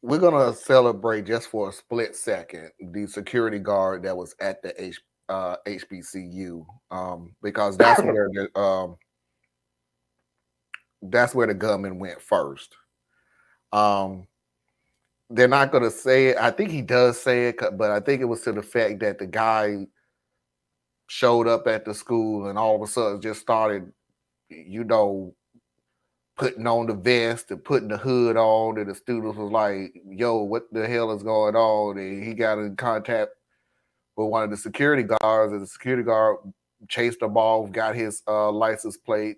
we're gonna celebrate just for a split second the security guard that was at the HBCU, because that's where the gunman went first. Um, they're not gonna say it. I think he does say it, but I think it was to the fact that the guy showed up at the school and all of a sudden just started, you know, putting on the vest and putting the hood on, and the students was like, "Yo, what the hell is going on?" And he got in contact with one of the security guards, and the security guard chased him off, got his license plate,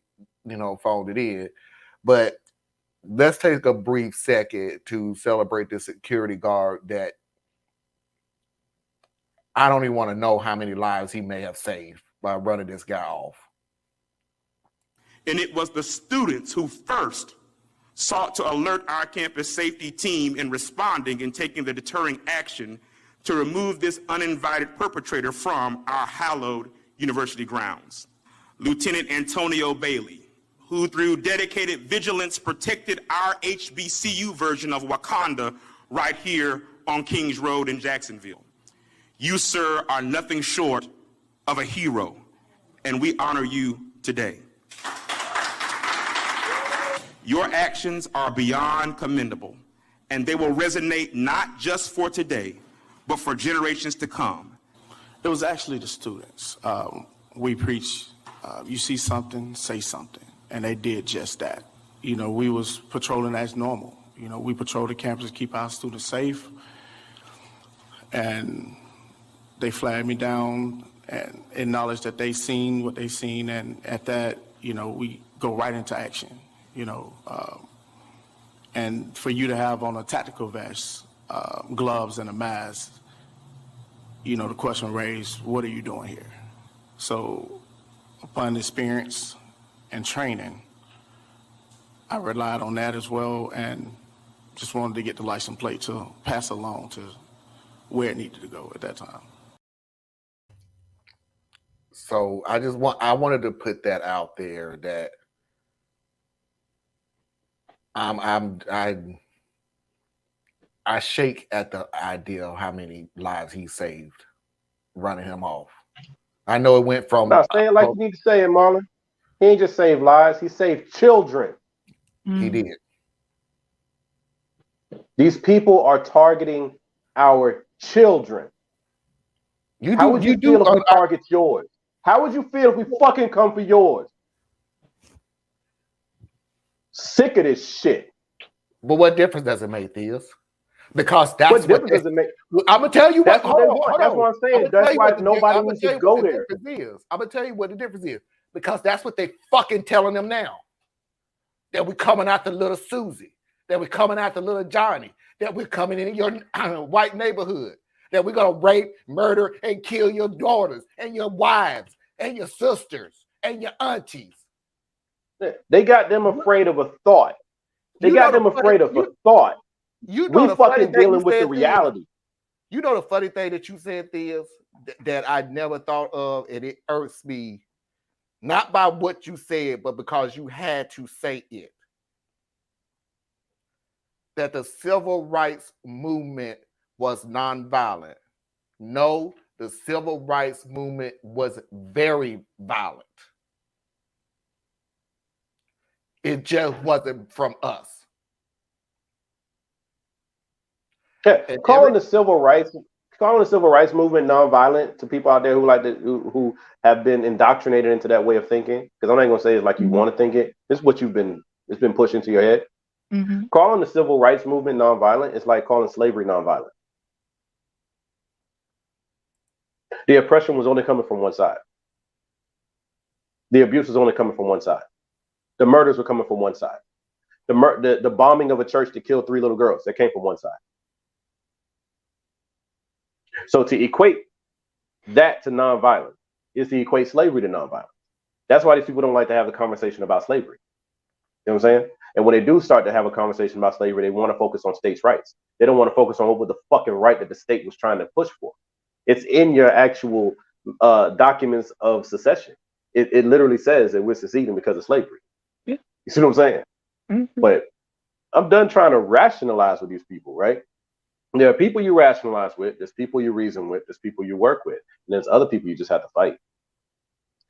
phoned it in. But let's take a brief second to celebrate the security guard that I don't even want to know how many lives he may have saved by running this guy off. And it was the students who first sought to alert our campus safety team in responding and taking the deterring action to remove this uninvited perpetrator from our hallowed university grounds. Lieutenant Antonio Bailey, who through dedicated vigilance protected our HBCU version of Wakanda right here on Kings Road in Jacksonville. You, sir, are nothing short of a hero, and we honor you today. Your actions are beyond commendable, and they will resonate not just for today, but for generations to come. It was actually the students. We preach, you see something, say something, and they did just that. We was patrolling as normal. We patrol the campus to keep our students safe, and they flagged me down and acknowledged that they seen what they seen, and at that, we go right into action. And for you to have on a tactical vest, gloves and a mask, the question raised, what are you doing here? So upon experience and training, I relied on that as well, and just wanted to get the license plate to pass along to where it needed to go at that time. So I wanted to put that out there that I shake at the idea of how many lives he saved running him off. I know it went from say it like you need to say it, Marlon. He ain't just saved lives, he saved children. He did. These people are targeting our children. How would you feel if we target yours? How would you feel if we fucking come for yours? Sick of this shit. But what difference does it make, Theus? Because that's what difference does it make? I'm gonna tell you that's what. That's what I'm saying. That's why nobody needs to go there. I'm gonna tell you what the difference is. Because that's what they fucking telling them now. That we're coming after little Susie. That we're coming after little Johnny. That we're coming in your white neighborhood. That we're gonna rape, murder, and kill your daughters and your wives and your sisters and your aunties. They got them afraid of a thought. They got them afraid of a thought. We fucking dealing with the reality. You know the funny thing that you said, Theus, that I never thought of, and it irks me, not by what you said, but because you had to say it. That the civil rights movement was nonviolent. No, the civil rights movement was very violent. It just wasn't from us. Calling the civil rights movement nonviolent to people out there who have been indoctrinated into that way of thinking, because I'm not gonna say it's like you want to think it. This is what it's been pushed into your head. Mm-hmm. Calling the civil rights movement nonviolent is like calling slavery nonviolent. The oppression was only coming from one side. The abuse was only coming from one side. The murders were coming from one side. The bombing of a church to kill 3 little girls, that came from one side. So to equate that to nonviolence is to equate slavery to nonviolence. That's why these people don't like to have a conversation about slavery. You know what I'm saying? And when they do start to have a conversation about slavery, they want to focus on states' rights. They don't want to focus on what was the fucking right that the state was trying to push for. It's in your actual documents of secession. It literally says that we're seceding because of slavery. Yeah. You see what I'm saying? Mm-hmm. But I'm done trying to rationalize with these people, right? There are people you rationalize with, there's people you reason with, there's people you work with, and there's other people you just have to fight.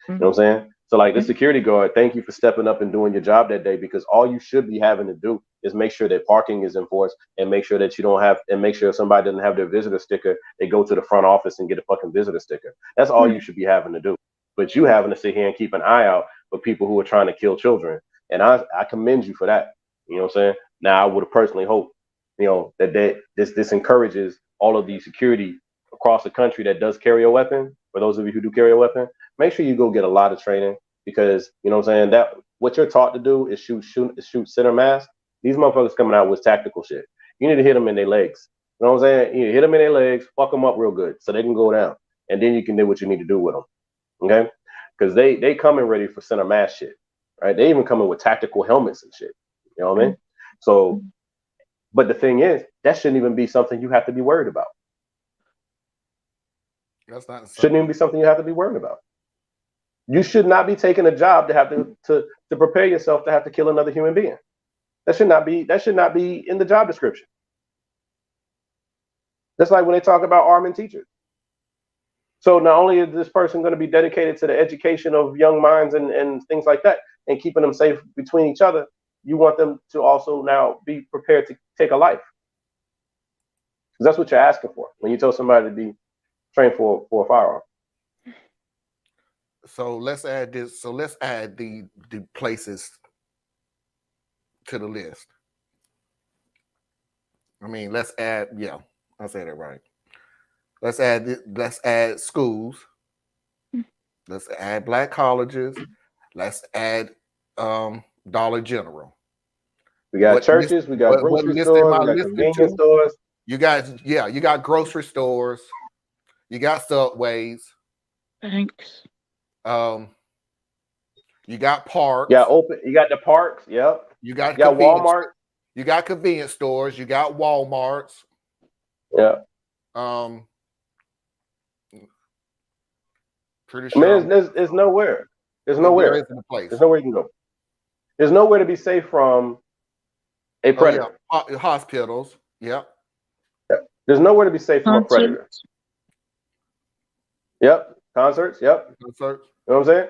You know what I'm saying? So like the security guard, thank you for stepping up and doing your job that day, because all you should be having to do is make sure that parking is enforced and make sure that you don't have, and make sure if somebody doesn't have their visitor sticker, they go to the front office and get a fucking visitor sticker. That's all you should be having to do. But you having to sit here and keep an eye out for people who are trying to kill children. And I commend you for that. You know what I'm saying? Now I would have personally hoped, you know, that this encourages all of the security across the country that does carry a weapon. For those of you who do carry a weapon, make sure you go get a lot of training, because you know what I'm saying, that what you're taught to do is shoot center mass. These motherfuckers coming out with tactical shit. You need to hit them in their legs. You know what I'm saying? You hit them in their legs, fuck them up real good so they can go down, and then you can do what you need to do with them. Okay? Because they coming ready for center mass shit, right? They even coming with tactical helmets and shit. You know what I mean? So, but the thing is, that shouldn't even be something you have to be worried about. That's not shouldn't even be something you have to be worried about. You should not be taking a job to have to prepare yourself to have to kill another human being. That should not be in the job description. That's like when they talk about arming teachers. So not only is this person going to be dedicated to the education of young minds and things like that, and keeping them safe between each other, you want them to also now be prepared to take a life. Because that's what you're asking for when you tell somebody to be trained for a firearm. So let's add this. So let's add the places to the list. I mean, let's add. Yeah, I said it right. Let's add schools. Let's add black colleges. Let's add Dollar General. We got churches. We got grocery stores. We got convenience stores. You got grocery stores. You got Subways. Thanks. You got parks. Yeah, open. You got the parks. Yep. You got Walmart. You got convenience stores. You got Walmarts. Yeah. Pretty sure. I mean, there's nowhere. There's nowhere. There isn't a place. There's nowhere you can go. There's nowhere to be safe from a predator. Hospitals. Yep. There's nowhere to be safe from a predator. Yep. Concerts. Yep. Concerts. You know what I'm saying?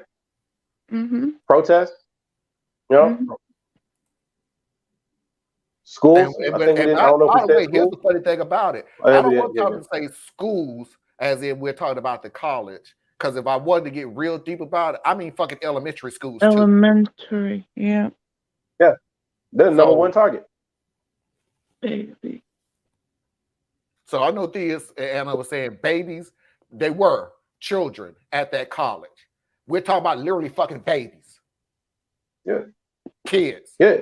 Mm-hmm. Protests. You know. Mm-hmm. Schools. By the way, here's the funny thing about it. I don't want to say schools as in we're talking about the college. Because if I wanted to get real deep about it, I mean fucking elementary schools too. Elementary, yeah. Yeah. They're the number one target. Baby. So I know Thea and Anna was saying babies, they were children at that college. We're talking about literally fucking babies. Yeah. Kids. Yeah.